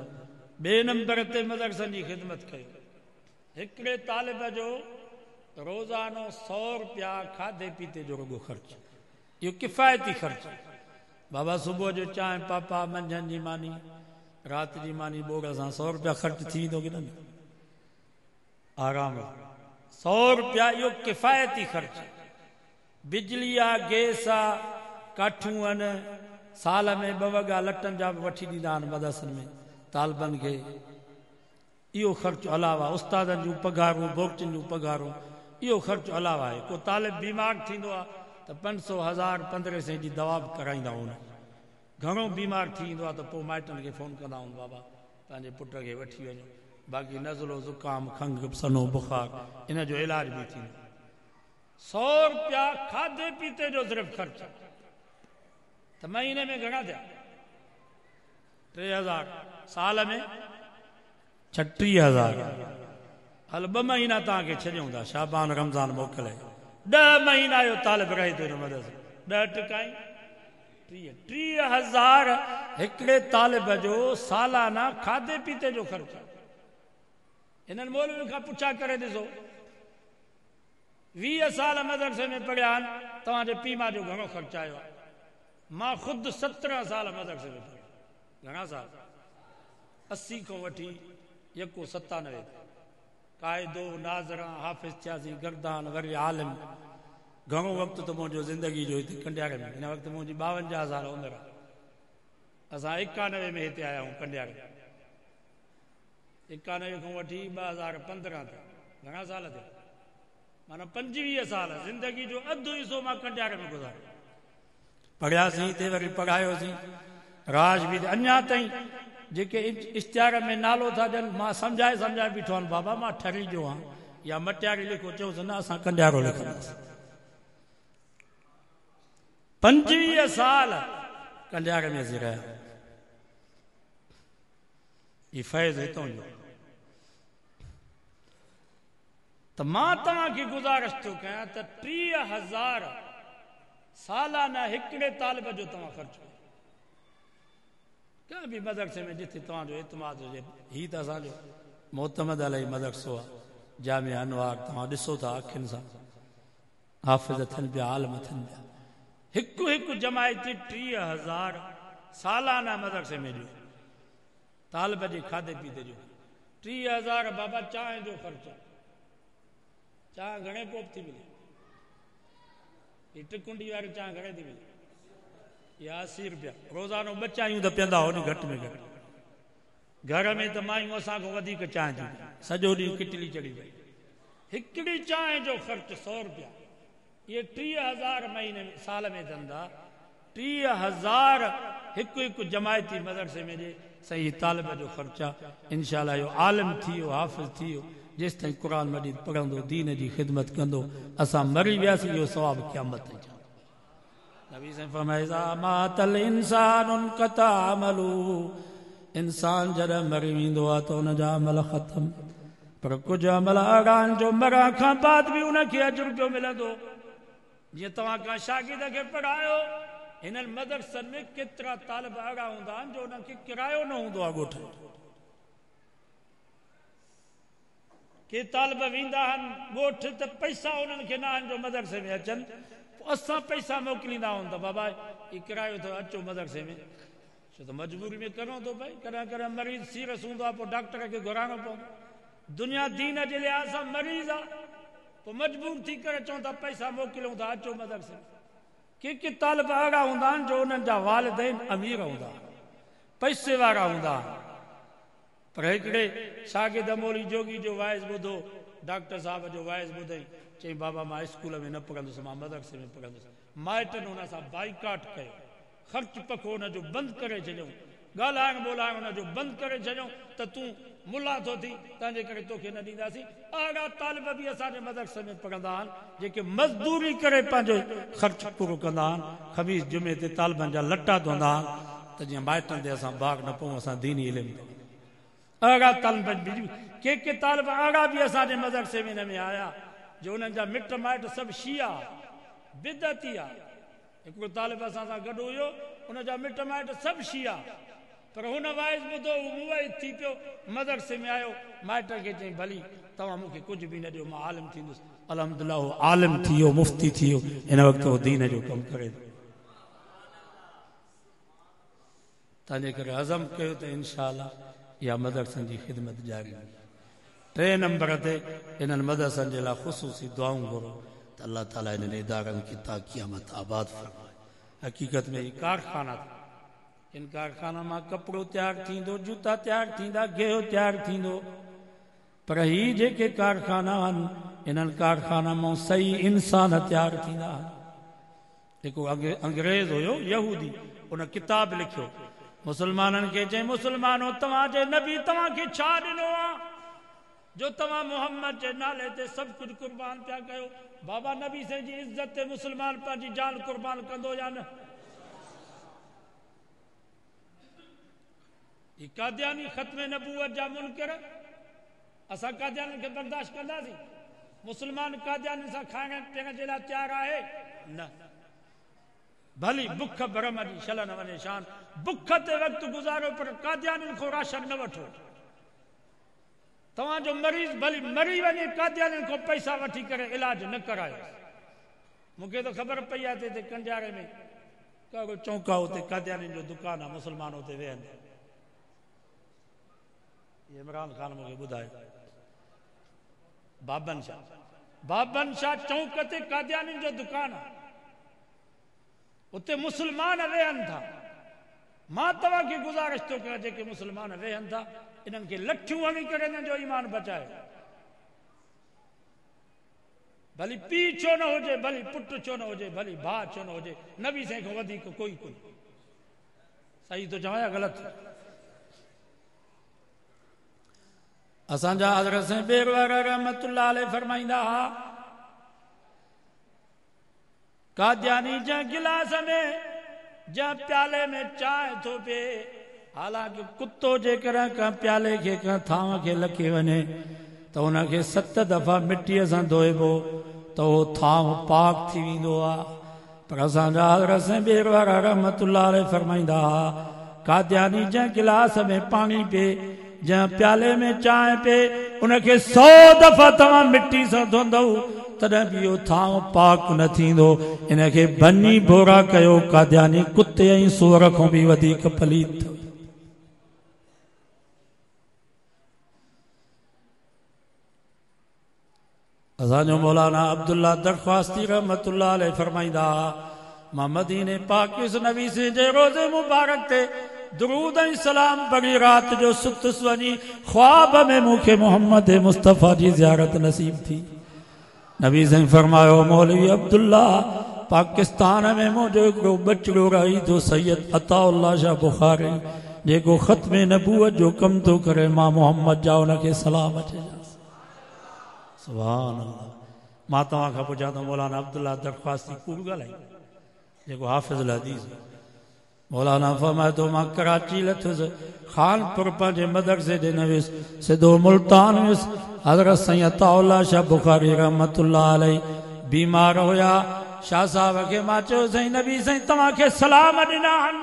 ॿिए नंबर ते मदरसनि जी ख़िदमत कयो हिकिड़े तालिब जो रोज़ानो 100 रुपया खाधे पीते जो रुगो ख़र्च इहो किफ़ायती ख़र्च बाबा सुबुह जो चांहि पापा मंझंदि जी मानी राति जी मानी ॿोड़ सां 100 रुपया ख़र्च थी वेंदो की न आराम 100 रुपया इहो किफ़ायती ख़र्च बिजली आहे गैस आहे काठियूं आहिनि साल में 2 वॻा लटनि जा बि वठी ॾींदा आहिनि मदरसनि में तालिबनि खे। इहो ख़र्चु अलावा उस्तादनि जूं पघारूं, बोक्चनि जूं पघारूं, इहो ख़र्चु अलावा आहे। को तालिब बीमार थींदो आहे त 500, 1000, 1500 जी दवा बि कराईंदा आहियूं। घणो बीमार थी ईंदो आहे त पोइ माइटनि खे फ़ोन कंदा आहियूं, बाबा पंहिंजे पुट खे वठी वञो। बाक़ी नज़लो, ज़ुकाम, खंघि, सनो, बुखार, इन जो इलाज बि थींदो। 100 रुपया खाधे पीते जो सिर्फ़ु ख़र्च त महीने में घणा थिया? 3000, साल में 36,000। हल 2 महीना तव्हांखे छॾियूं था, शाबान रमज़ान मोकिले 10 महीना जो तालिब रहे थो हिन मदरसे। 10 टकाई 30,000 हिकिड़े तालिब जो सालाना खाधे पीते जो ख़र्च। हिननि मौलवियुनि खां पुछा करे ॾिसो, 20 साल मदरसे में पढ़िया आहिनि, तव्हांजे पीउ मां जो घणो ख़र्चु आयो आहे? मां ख़ुदि 17 साल मदरसे में पढ़ियो। घणा साल? 80 खां वठी यको 97। क़ाइदो, नाज़रा, हाफ़िज़ थियासीं, गर्दान, वरी आलिम। घणो वक़्तु त मुंहिंजो ज़िंदगी जो हिते कंडियारे में। हिन वक़्तु मुंहिंजी 52 साल उमिरि आहे। असां 91 में हिते आया आहियूं कंडियारे। 91 खां वठी 2015 ते घणा साल थिया? माना 25 साल ज़िंदगी जो अधु हिसो मां कंडियारे में गुज़ारियो। पढ़ियासीं हिते, वरी पढ़ायोसीं, राज बि अञा ताईं जेके इश्तिहार में नालो था ॾियनि, मां सम्झाए बीठो आहियां, बाबा मां ठरी जो आहियां या मटियारी लिखो, चयोसि न असां कंडियारो लिखंदासीं। 25 साल कंडियारे में असीं रहिया। ही फैज़ हितां जो। त मां तव्हांखे गुज़ारिश थो कयां त 30,000 सालाना हिकिड़े तालिब जो तव्हां ख़र्चु कयो। कंहिं बि मदरसे में जिथे तव्हांजो एतमाद हुजे। हीउ त असांजो मोतमद अलही मदरसो आहे, जामिया अनवार। तव्हां ॾिसो था अखियुनि सां, हाफ़िज़ थियनि पिया, आलिम थियनि पिया। हिकु जमायती 30,000 सालाना मदरसे में ॾियो, तालिब जे खाधे पीते जो। 30,000 बाबा चांहि जो ख़र्चु। चांहि घणे कोप थी मिले? टिकुंडी वारी चांहि घणे थी मिले? या 80 रुपया। रोज़ानो 2 चांहियूं त पीअंदा हो, घटि में घटि। घर में त मायूं असांखां वधीक चांहि थियूं, सॼो ॾींहुं किटली चढ़ी वई। हिकिड़ी चांहि जो ख़र्चु 100 रुपया। इहे 30,000 महीने में, साल में धंधा। 30,000 हिकु जमायती मदरसे में ॾे, सही तालिब जो ख़र्चु आहे। इंशाअल्लाह इहो आलिम थी वियो, हाफ़िज़ थी वियो, जेसि ताईं क़ुर मजीद पढ़ंदो, दीन जी ख़िदमत कंदो। असां मरी वियासीं, इहो सवाबु क़यामत ताईं। नबी साईं फरमाए, मातल इंसानुन कता अमलू। इंसान जॾहिं मरी वेंदो आहे त हुनजा अमल ख़तम। पर कुझु अमल अहिड़ा आहिनि जो मरण खां बाद बि उनखे अजुर पियो मिलंदो। जीअं तव्हां का शागिर्द खे पढ़ायो, हिननि मदरसनि में केतिरा तालिब अहिड़ा हूंदा आहिनि जो उन्हनि खे किरायो न हूंदो आहे ॻोठ जो। के तालिब वेंदा आहिनि ॻोठ त पैसा उन्हनि खे न आहिनि जो मदरसे में अचनि। असां पैसा मोकिलींदा आहियूं त बाबा ही किरायो अथव, अचो मदरसे में। छो त मजबूरी में करिणो थो पए। कॾहिं मरीज़ सीरियस हूंदो आहे, पोइ डॉक्टर खे घुराइणो पवंदो। दुनिया दीन जे लिहाज़ सां मरीज़ आहे, पोइ मजबूर थी करे चऊं था पैसा मोकिलियूं था, अचो मदरसे में। के तालिब अहिड़ा हूंदा आहिनि जो उन्हनि जा वालिदैन अमीर हूंदा, पैसे वारा हूंदा। पर हिकिड़े शागिर्द मौली जोगी जो वाइज़ ॿुधो, डॉक्टर साहब जो वाइज़ ॿुधई, चई बाबा मां स्कूल में न पढ़ंदुसि, मां मदरसे में पढ़ंदुसि। माइटनि हुन सां बाइकाट कयो, ख़र्चु पको हुनजो बंदि करे छॾियऊं, ॻाल्हाइण ॿोलाइण हुनजो बंदि करे छॾियऊं त तूं मुला थो थी, तंहिंजे करे तोखे न ॾींदासीं। अहिड़ा तालिब बि असांजे मदरसे में पढ़ंदा आहिनि जेके मज़दूरी करे पंहिंजो ख़र्चु पूरो कंदा आहिनि। ख़मीस जुमे ते तालिबनि जा लटा धोंदा आहिनि त जीअं माइटनि ते असां भाग न पऊं, असां दीनी इल्म। अहिड़ा तालिब के तालिब अहिड़ा बि असांजे मदरसे में हिन में आया जो हुननि जा मिट माइट सभु शिया बिदती आहे। हिकिड़ो तालिब असां सां गॾु हुयो, हुनजा मिट माइट सभु शिया। पर हुन वाइज़ ॿुधो, मुवैद थी पियो, मदरसे में आयो, माइट खे चई भली तव्हां मूंखे कुझु बि न ॾियो, मां आलिम थींदुसि। अल्हम्दुलिल्लाह उहो आलिम थी वियो, मुफ़्ती थी वियो। हिन वक़्तु उहो दीन जो कमु करे थो। तंहिंजे करे अज़म कयो त इंशाअल्लाह इहा मदरसनि जी ख़िदमत जारी। 3 नंबर ते इन्हनि मदरसनि जे लाइ ख़ुसूसी दुआऊं घुरो त अल्लाह ताला इन्हनि इदारनि खे ता क़यामत आबाद फरमाए। हक़ीक़त में ही कारखाना इन कारखाना मां कपिड़ो तैयार थींदो, जूता तैयार थींदा, गिहु तैयार थींदो, पर ही जेके कारखाना आहिनि इन्हनि कारखाना मां सही इंसान तैयार थींदा आहिनि। जेको अंग्रेज हुयो यहूदी, उन किताब लिखियो, मुसलमाननि खे चई, मुसलमानो तव्हांजे नबी तव्हांखे छा ॾिनो आहे जो तव्हां मोहम्मद जे नाले ते सभु कुझु कुर्बान पिया कयो। बाबा नबी साईं जी इज़त ते मुसलमान पंहिंजी जान कुर्बान कंदो या न? ही कादियानी ख़त्म नबूवत जा मुनकर, असां कादियानी खे बर्दाश्त कंदासीं? मुसलमान कादियानी सां खाइण पीअण जे लाइ तयारु आहे न? भली बुख भरम जी शल न वञे शान, बुख ते वक़्तु गुज़ारो पर कादियानी को राशन न वठो। तव्हांजो मरीज़ भली मरी वञे, कादियानी को पैसा वठी करे इलाज न करायो। मूंखे तो ख़बर पई आहे त कंजारे में कहिड़ो चौंका उते कादियानी जो दुकान आहे, मुसलमान उते वेहनि। इमरान खान मूंखे ॿुधायो, बाबन शाह चौक ते कादियानी जो दुकान आहे, उते मुसलमान वेहनि था। मां तव्हांखे गुज़ारिश थो कयां, जेके मुसलमान वेहनि था इन्हनि खे लठियूं हणी करे इन्हनि जो ईमान बचायो। भली पीउ छो न हुजे, भली पुटु छो न हुजे, भली भाउ छो न हुजे, नबी साईं खां वधीक कोई कोन्हे। सही थो चवां या ग़लति? असांजा हज़रत साईं बेरवर रहमतुल्लाह अलैह फरमाईंदा हा, कादियानी जंहिं गिलास में जंहिं प्याले में चांहि थो पिए, हालांकि कुत्तो जेकर कंहिं प्याले खे कंहिं थांव खे लखे वञे त उनखे 7 दफ़ा मिटीअ सां धोइबो त उहो थांव पाक थी वेंदो आहे। पर असांजा हज़रत साईं बेरवर रहमतुल्लाह अलैह फरमाईंदा हा, कादियानी जंहिं गिलास में पाणी पिए, जंहिं प्याले में चांहि पिए, उनखे 100 दफ़ा तव्हां मिटी सां धोंदव तॾहिं बि इहो थांव पाक न थींदो। इनखे बनी बोरा कयो, कादियानी कुते ऐं सूअर खां बि वधीक पलीत। असांजो मौलाना अब्दुल्ला दरख्वास्ती रहमतुल्लाह अलैह फरमाईंदा, मां मदीने पाक इस नबी से जे रोज़े मुबारक ते दुरूद ऐं सलाम पढ़ी रात जो सुतुसि वञी, ख्वाब में मूंखे मोहम्मद मुस्तफ़ा जी ज़ियारत नसीब थी। नबी साईं फरमायो, मौलवी अब्दुल्ला, पाकिस्तान में मुंहिंजो हिकिड़ो बचड़ो रही थो सैयद अताउल्लाह शाह बुखारी, जेको ख़त्म नबूवत जो कम थो करे, मां मोहम्मद जा उनखे सलाम अचे। सुभान अल्लाह। मां तव्हां खां पुछां थो, मौलाना अब्दुल्ला दरख्वास्ती कूड़ ॻाल्हाई, जेको हाफ़िज़ुल हदीस। मौलाना फरमाए थो, मां कराची लथुसि, खानपुर पंहिंजे मदरसे ॾे न वियुसि, सिधो मुल्तान वियुसि। हज़रत साईं अताउल्लाह शाह बुखारी रहमतुल्लाह अलैह बीमार हुया। शाह साहब खे मां चयो, साईं नबी साईं तव्हांखे सलाम ॾिना आहिनि।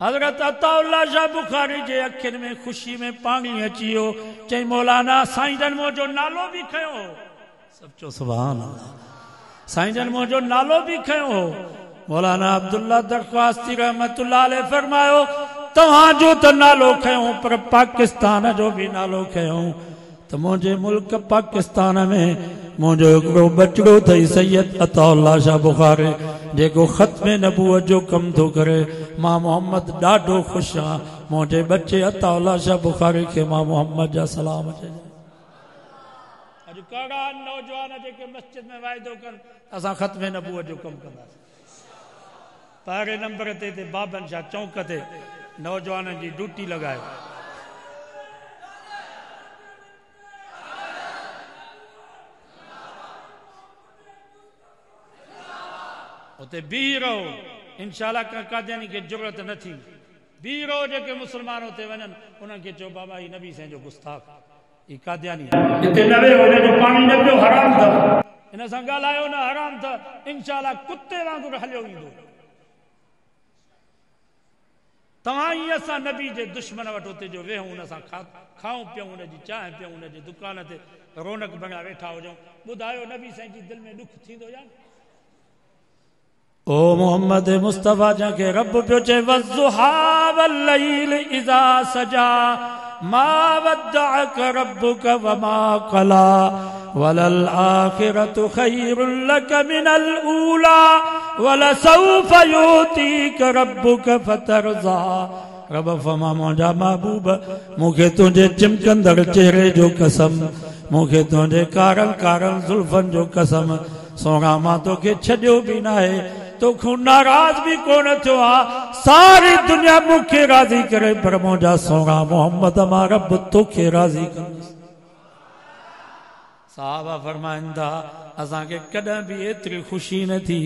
हज़रत अताउल्लाह शाह बुखारी जे अखियुनि में ख़ुशी में पाणी अची वियो। चई, मौलाना साईं जन मुंहिंजो नालो बि खयो। सभु चओ सुभान अल्लाह। साईं जन मुंहिंजो नालो बि खयो। मौलाना अब्दुल्ला दरख्वास्ती रहमतुल्लाह अलैह फरमायो, तव्हांजो त नालो खयो, पर पाकिस्तान जो बि नालो खयो। त मुंहिंजे मुल्क पाकिस्तान में मुंहिंजो हिकिड़ो बचड़ो अथई सैयद अताउल्लाह शाह बुखारी, जेको ख़त्म नबूवत जो कम थो करे। मां मोहम्मद ॾाढो ख़ुशि आहियां। मुंहिंजे बच्चे अताउल्लाह शाह बुखारी खे मां मोहम्मद जा सलाम चइजां। अॼु कहिड़ा नौजवान जेके मस्जिद में वाइदो कनि असां ख़त्म नबूवत जो कमु कंदासीं। पहिरें नंबर ते बाबन शाह चौक ते नौजवाननि जी ड्यूटी लॻाए। उते बीह रहो, इंशाअल्लाह का कादियानी खे ज़रूरत न थी। बीह रहो, जेके मुसलमान उते वञनि उन्हनि खे चओ, बाबा ही नबी साईं जो गुस्ताख, ही कादियानी हिते न वेहो, हिन जो पाणी न पियो, हराम अथव। हिन सां ॻाल्हायो न, हराम अथव। इंशाअल्लाह कुते वांगुरु हलियो ईंदो। तव्हां ई असां नबी जे दुश्मन वटि उते जो वेहूं, हुन सां खाऊं पियूं, हुनजी चांहि पियूं, हुनजी दुकान ते रौनक बणिया वेठा हुजूं। ॿुधायो नबी साईं जी दिलि में ॾुख थींदो या? ओ मोहम्मद मुस्तफ़ा जंहिंखे रब पियो चए, वज़्ज़ुहा वल्लैल इज़ा सजा मा वद्दअक रब्बुक वमा क़ला वलल आखिरतु खैरुल लक मिनल ऊला वलसौफ युतीक रब्बुक फतरज़ा। रब फरमा मुंहिंजा महबूब मूंखे तुंहिंजे चिमकंदड़ चेहरे जो कसम, मूंखे तुंहिंजे कारनि कारनि ज़ुल्फनि जो कसम, सोना मां तोखे छॾियो बि न आहे, तोखूं नाराज़ बि कोन थियो आहे, सारी दुनिया मूंखे राज़ी करे पर मुंहिंजा सोना मोहम्मद मां रब तोखे राज़ी कंदुसि। साहबा फरमाइनि था असांखे कॾहिं बि एतिरी ख़ुशी न थी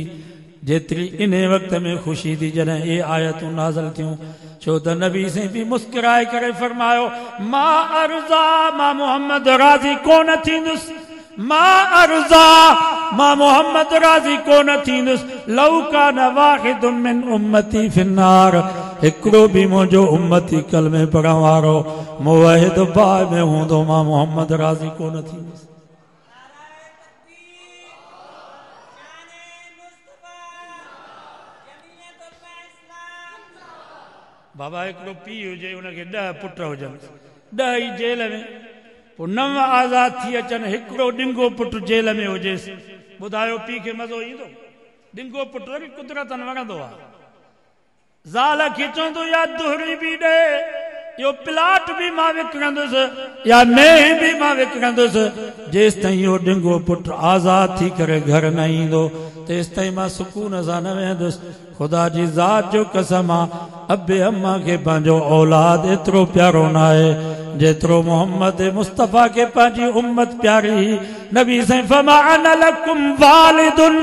जेतिरी इन वक़्त में ख़ुशी थी जॾहिं ये आयतूं नाज़िल थियूं। छो त नबी साईं बि मुस्कुराए करे फरमायो मां अर्ज़ा मां मोहम्मद राज़ी कोन थींदुसि, मां अर्ज़ा मां मोहम्मद राज़ी कोन थींदुसि लौ कान वाहिदुन मिन उम्मती फिन्नार, हिकिड़ो बि मुंहिंजो उम्मती कलमे पढ़ण वारो मुवहिद बाहि में हूंदो मां मोहम्मद राज़ी कोन थींदुसि। बाबा हिकिड़ो पीउ हुजे उनखे 10 पुट हुजनि, 10 ई जेल में, पोइ 9 आज़ाद थी अचनि, हिकिड़ो ॾिंगो पुटु जेल में हुजेसि, ॿुधायो पीउ खे मज़ो ईंदो? ॾिंगो पुटु वरी कुदरतनि वणंदो आहे। ज़ाल खे चवंदो या दुहरी बि ॾे, इहो प्लाट बि मां विकिणंदुसि या मेंह बि मां विकिणंदुसि, जेसि ताईं इहो ॾिंगो पुटु आज़ाद थी करे घर न ईंदो तेसि ताईं मां सुकून सां न वेहंदुसि। ख़ुदा जी ज़ात जो कसम आहे अबे अम्मा खे पंहिंजो औलाद एतिरो प्यारो न आहे जेतिरो मोहम्मद मुस्तफ़ा खे पंहिंजी उम्मत प्यारी। नबी साईं फरमा अना लकुम वालिदुन,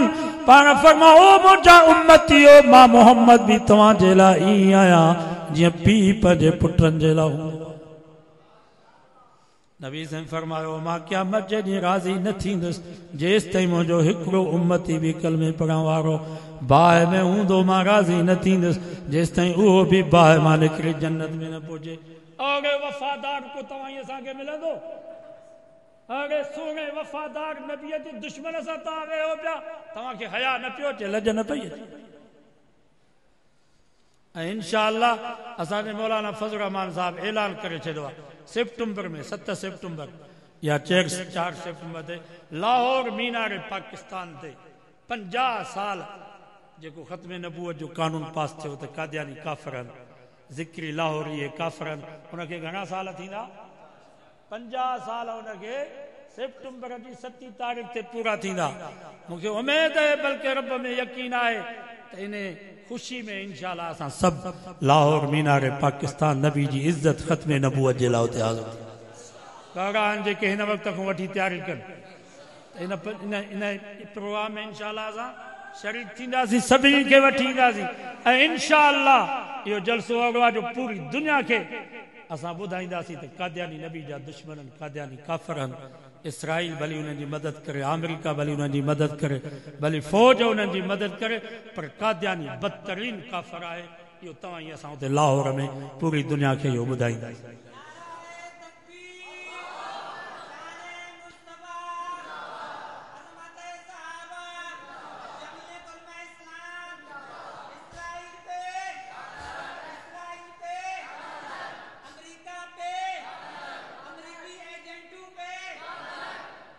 पाण फरमाओ मुंहिंजा उम्मतियो मां मोहम्मद बि तव्हां जे लाइ ईअं आहियां जीअं पीउ पंहिंजे पुटनि जे लाइ हूंदो। नबी साईं फरमायो मां क़यामत जे ॾींहुं राज़ी न थींदुसि जेसि ताईं मुंहिंजो हिकिड़ो उम्मती बि कलमे पढ़ण वारो बाहि में हूंदो, मां राज़ी न थींदुसि जेसि ताईं उहो बि बाहि मां निकिरी जन्नत में न पहुचे। अरे वफ़ादार को तव्हां असांखे मिलंदो? अरे सोने वफ़ादार नबीअ जे दुश्मन सां तव्हां वेहो पिया, तव्हांखे हया न पियो अचे, लज न पई अचे। ऐं इंशाअल्लाह असांजे मौलाना फज़ल रहमान साहब ऐलान करे छॾियो आहे सितंबर में 7 सितंबर या 4 सितंबर ते लाहौर मीनार पाकिस्तान ते 50 साल जेको ख़त्म नबूवत जो कानून पास थियो त कादियानी काफ़िर आहिनि, ज़िक्री लाहौरी काफ़िर आहिनि, उनखे घणा साल थींदा? 50 साल उनखे सितंबर जी 7 तारीख़ ते पूरा थींदा। मूंखे उमेद आहे बल्कि रब में यकीन आहे त इन ख़ुशी में इंशाअल्लाह असां सभु लाहौर मीनार पाकिस्तान नबी जी इज़त ख़त्म नबूवत जे लाइ उते हाज़िर कारान जेके हिन वक़्त खां वठी तयारी कनि इन प्रोग्राम में इंशाअल्लाह असां शरीक थींदासीं, सभिनी खे वठी ईंदासीं ऐं इंशाअल्लाह इहो जलसो अॻवा जो पूरी दुनिया खे असां ॿुधाईंदासीं त कादियानी नबी जा दुश्मन आहिनि, कादियानी काफ़िर आहिनि। इसराइल भली उन्हनि जी मदद करे, अमेरिका भली उन्हनि जी मदद करे, भली फ़ौज उन्हनि जी मदद करे, पर कादियानी बदतरीन काफ़िर आहे। इहो तव्हां ई असां उते लाहौर में पूरी दुनिया खे इहो ॿुधाईंदासीं।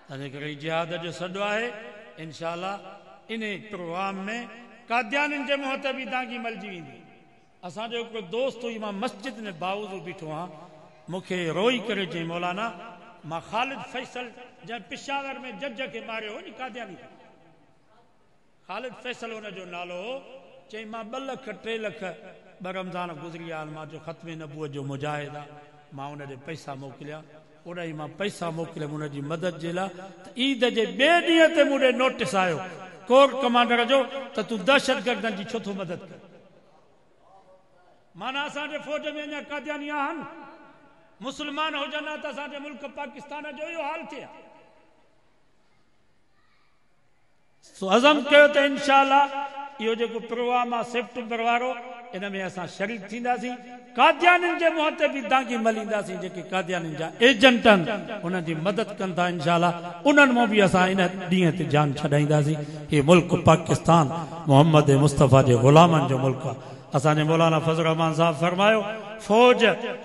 तंहिंजे करे जिहाद जो सॾु आहे इंशाअल्लाह इन प्रोग्राम में कादियानियुनि जे मुंहं ते बि दागी मलजी वेंदी। असांजो हिकिड़ो दोस्त हुई, मां मस्जिद में बावज़ू बीठो आहियां, मूंखे रोई करे चई मौलाना मां ख़ालिद फैसल जंहिं पिशावर में जज खे मारियो हो नी कादियानी, ख़ालिद फैसल हुनजो नालो हो, चई मां 2 लख 3 लख 2 रमज़ान गुज़री विया मां जो ख़त्म नबूवत जो मुजाहिद आहे, मां हुन ॾे पैसा मोकिलिया, उन मां पैसा मोकिलियमि हुनजी मदद जे लाइ। त ईद जे ॿिए ॾींहं ते मूं ॾे नोटिस आयो कोर कमांडर जो त तूं दहशतगर्दनि जी छो थो मदद कर। माना असांजे फ़ौज में अञा कादियानी आहिनि, मुस्लमान हुजनि त असांजे मुल्क पाकिस्तान जो इहो हाल थिए। अज़म कयो त इंशाअल्लाह इहो जेको प्रोग्राम आहे सितंबर वारो इन में असां शरीक थींदासीं, कादियानियुनि जे मुंहं ते बि दागी मलींदासीं, जेके कादियानियुनि जा एजेंट आहिनि उन्हनि जी मदद कनि था इंशाअल्लाह, उन्हनि मां बि असां इन ॾींहं ते जान छॾाईंदासीं। हीउ मुल्क पाकिस्तान मोहम्मद मुस्तफ़ा जे ग़ुलामनि जो मुल्क आहे। असांजे मौलाना फज़ल रहमान साहब फरमायो फौज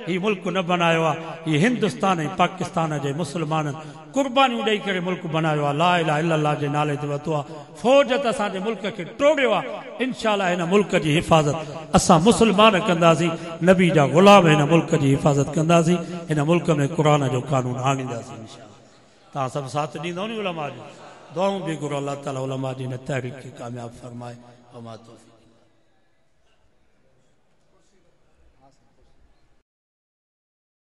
ही मुल्क न बनायो आ, ये हिंदुस्तान ऐं पाकिस्तान जे मुसलमाननि कुर्बानियूं ॾेई करे मुल्क बनायो आ। ला इलाहा इल्लल्लाह जे नाले ते वरितो आ। फौज त असांजे मुल्क खे टोड़ियो आ। इंशाअल्लाह हिन मुल्क जी हिफ़ाज़त असां मुसलमान कंदासीं, नबी जा ग़ुलाम हिन मुल्क जी हिफ़ाज़त कंदासीं, हिन मुल्क में क़ुरान जो कानून आणींदासीं इंशाअल्लाह। तव्हां सभु साथ ॾींदव नी उलमा जो? दुआऊं बि घुरो, अल्लाह ताला उलमा जी हिन तहरीक खे कामयाब फरमाए।